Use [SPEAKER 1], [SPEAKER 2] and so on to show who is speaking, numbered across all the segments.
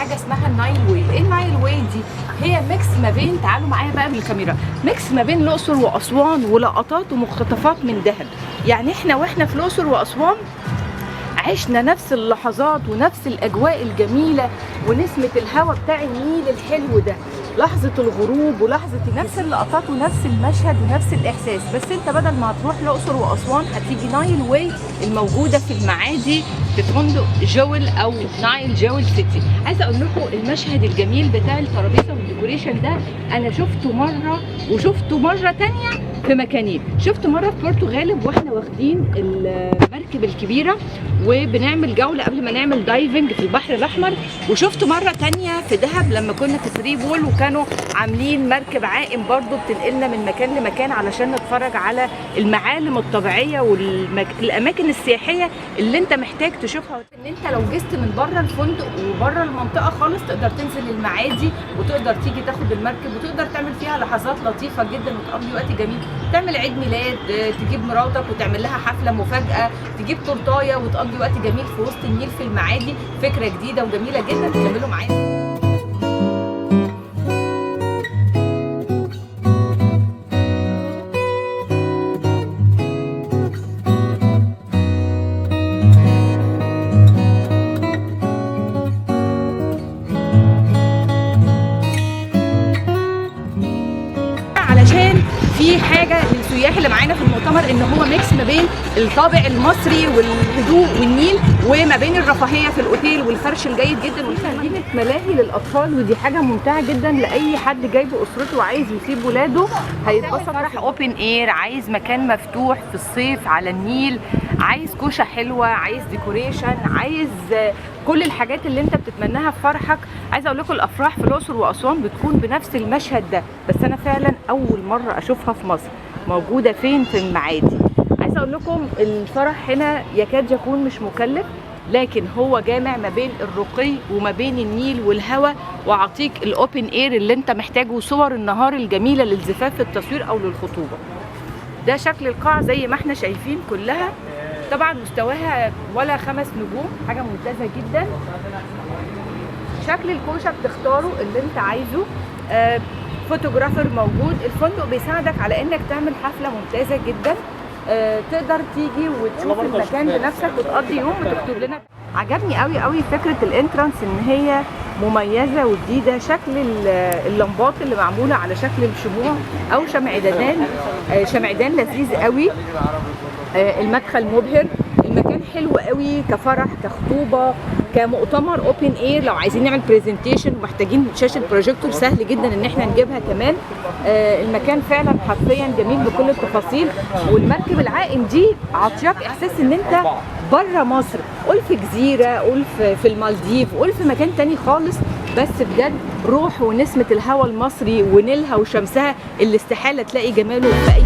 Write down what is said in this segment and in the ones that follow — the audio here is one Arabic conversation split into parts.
[SPEAKER 1] حاجه اسمها النايل واي. ايه النايل واي دي؟ هي ميكس ما بين، تعالوا معايا بقى بالكاميرا، ميكس ما بين الاقصر واسوان ولقطات ومقتطفات من دهب. يعني احنا واحنا في الاقصر واسوان عشنا نفس اللحظات ونفس الاجواء الجميله ونسمه الهواء بتاع النيل الحلو ده، لحظه الغروب ولحظه نفس اللقطات ونفس المشهد ونفس الاحساس. بس انت بدل ما هتروح الاقصر واسوان هتيجي نايل واي الموجوده في المعادي في فندق جول او نايل جول سيتي. عايزه اقول لكم المشهد الجميل بتاع الترابيزه والديكوريشن ده انا شفته مره وشفته مره تانية في مكانين. شفت مره في بورتو غالب واحنا واخدين المركب الكبيره وبنعمل جوله قبل ما نعمل دايفنج في البحر الاحمر، وشفت مره تانية في دهب لما كنا في 3 بول وكانوا عاملين مركب عائم برضو بتنقلنا من مكان لمكان علشان نتفرج على المعالم الطبيعيه والاماكن السياحيه اللي انت محتاج تشوفها. ان انت لو جست من بره الفندق وبره المنطقه خالص تقدر تنزل المعادي وتقدر تيجي تاخد المركب وتقدر تعمل فيها لحظات لطيفه جدا وتقضي وقت جميل، تعمل عيد ميلاد، تجيب مراتك وتعمل لها حفله مفاجاه، تجيب تورتايه وتقضي وقت جميل في وسط النيل في المعادي. فكره جديده وجميله جدا، تكملوا معايا. علشان في حاجه للسياح اللي معانا في المؤتمر ان هو ميكس ما بين الطابع المصري والهدوء والنيل وما بين الرفاهيه في الاوتيل والفرش الجيد جدا. مدينه ملاهي للاطفال ودي حاجه ممتعه جدا لاي حد جايب اسرته وعايز يسيب ولاده هيتبسط. فرح اوبن اير، عايز مكان مفتوح في الصيف على النيل، عايز كوشه حلوه، عايز ديكوريشن، عايز كل الحاجات اللي انت بتتمناها في فرحك. عايزه اقول لكم الافراح في الاقصر واسوان بتكون بنفس المشهد ده، بس انا فعلا اول مره اشوفها في مصر. موجوده فين؟ في المعادي. عايزه اقول لكم الفرح هنا يكاد يكون مش مكلف، لكن هو جامع ما بين الرقي وما بين النيل والهواء، وعطيك الاوبن اير اللي انت محتاجه وصور النهار الجميله للزفاف في التصوير او للخطوبه. ده شكل القاعه زي ما احنا شايفين كلها. طبعا مستواها ولا 5 نجوم، حاجه ممتازه جدا. شكل الكوشه بتختاره اللي انت عايزه. فوتوغرافر موجود. الفندق بيساعدك على انك تعمل حفله ممتازه جدا. تقدر تيجي وتشوف المكان بنفسك وتقضي يوم وتكتب لنا. عجبني قوي قوي فكره الانترانس ان هي مميزه وجديده. شكل اللمبات اللي معموله على شكل الشموع او شمعدان لذيذ قوي. المدخل مبهر. المكان حلو قوي كفرح، كخطوبه، كمؤتمر اوبن اير. لو عايزين نعمل برزنتيشن ومحتاجين شاشه بروجيكتور سهل جدا ان احنا نجيبها كمان. المكان فعلا حرفيا جميل بكل التفاصيل. والمركب العائم دي عطياك احساس ان انت بره مصر، قول في جزيره، قول في المالديف، قول في مكان تاني خالص. بس بجد روح ونسمه الهواء المصري ونيلها وشمسها اللي استحاله تلاقي جماله في اي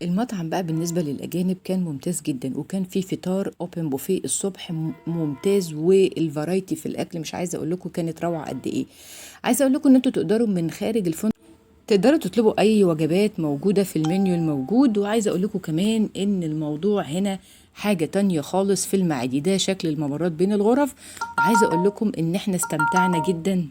[SPEAKER 2] المطعم بقى بالنسبة للأجانب كان ممتاز جدا، وكان في فطار اوبن بوفيه الصبح ممتاز، والفرايتي في الأكل مش عايزة أقول لكم كانت روعة قد إيه. عايزة أقول لكم إن أنتوا تقدروا من خارج الفندق تقدروا تطلبوا أي وجبات موجودة في المنيو الموجود. وعايزة أقول لكم كمان إن الموضوع هنا حاجة تانية خالص في المعادي. ده شكل الممرات بين الغرف، وعايزة اقول لكم ان احنا استمتعنا جدا.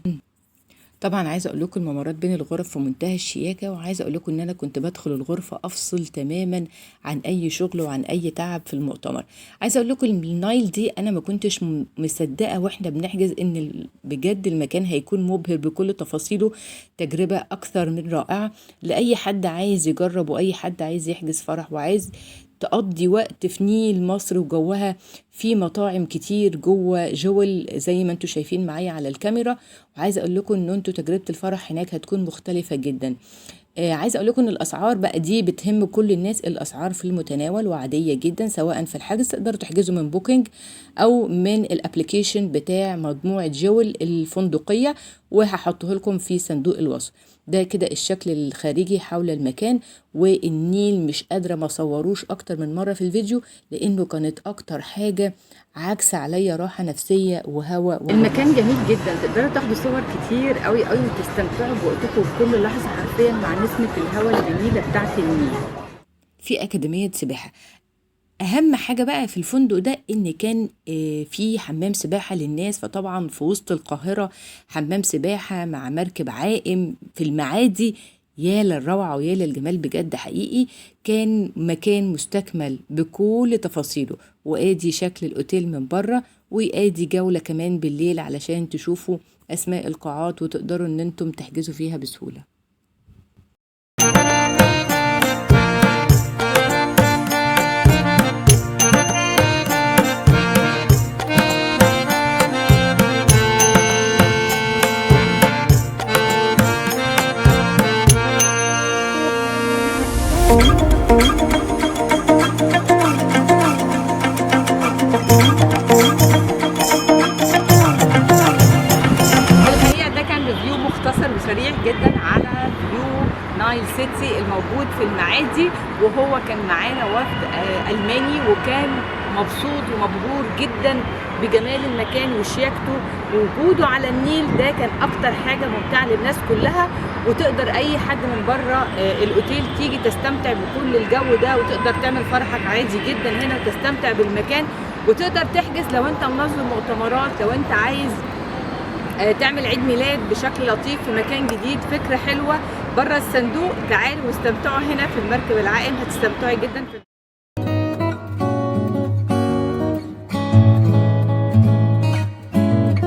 [SPEAKER 2] طبعا عايزه اقول لكم الممرات بين الغرف في منتهى الشياكه، وعايزه اقول لكم ان انا كنت بدخل الغرفه افصل تماما عن اي شغل وعن اي تعب في المؤتمر. عايزه اقول لكم النايل دي انا ما كنتش مصدقه واحنا بنحجز ان بجد المكان هيكون مبهر بكل تفاصيله. تجربه اكثر من رائعه لاي حد عايز يجرب، واي حد عايز يحجز فرح وعايز تقضي وقت في نيل مصر وجوها. في مطاعم كتير جوه جول زي ما انتوا شايفين معايا على الكاميرا. وعايزه اقول لكم ان انتوا تجربه الفرح هناك هتكون مختلفه جدا. عايزه اقول لكم ان الاسعار بقى دي بتهم كل الناس. الاسعار في المتناول وعاديه جدا، سواء في الحجز تقدروا تحجزوا من بوكينج او من الابليكيشن بتاع مجموعه جول الفندقيه، وهحطه لكم في صندوق الوصف. ده كده الشكل الخارجي حول المكان. والنيل مش قادره ما صوروش اكتر من مره في الفيديو، لانه كانت اكتر حاجه عكس عليا راحه نفسيه وهواء.
[SPEAKER 1] المكان جميل جدا، تقدروا تاخدوا صور كتير قوي قوي وتستمتعوا بوقتكم بكل لحظه حرفيا مع نسمه الهواء الجميله بتاعت النيل.
[SPEAKER 2] في اكاديميه سباحه. اهم حاجه بقى في الفندق ده ان كان في حمام سباحه للناس. فطبعا في وسط القاهره حمام سباحه مع مركب عائم في المعادي، يا للروعه ويا للجمال بجد حقيقي. كان مكان مستكمل بكل تفاصيله. وادي شكل الاوتيل من بره، وادي جوله كمان بالليل علشان تشوفوا اسماء القاعات وتقدروا ان انتم تحجزوا فيها بسهوله.
[SPEAKER 1] سريع جدا على فيو نايل سيتي الموجود في المعادي. وهو كان معانا وفد ألماني، وكان مبسوط ومبهور جدا بجمال المكان وشياكته ووجوده على النيل. ده كان اكتر حاجه ممتعه للناس كلها. وتقدر اي حد من بره الاوتيل تيجي تستمتع بكل الجو ده، وتقدر تعمل فرحك عادي جدا هنا وتستمتع بالمكان. وتقدر تحجز لو انت منظم مؤتمرات، لو انت عايز تعمل عيد ميلاد بشكل لطيف في مكان جديد، فكرة حلوة بره الصندوق. تعالوا واستمتعوا هنا في المركب العائم، هتستمتعوا جدا.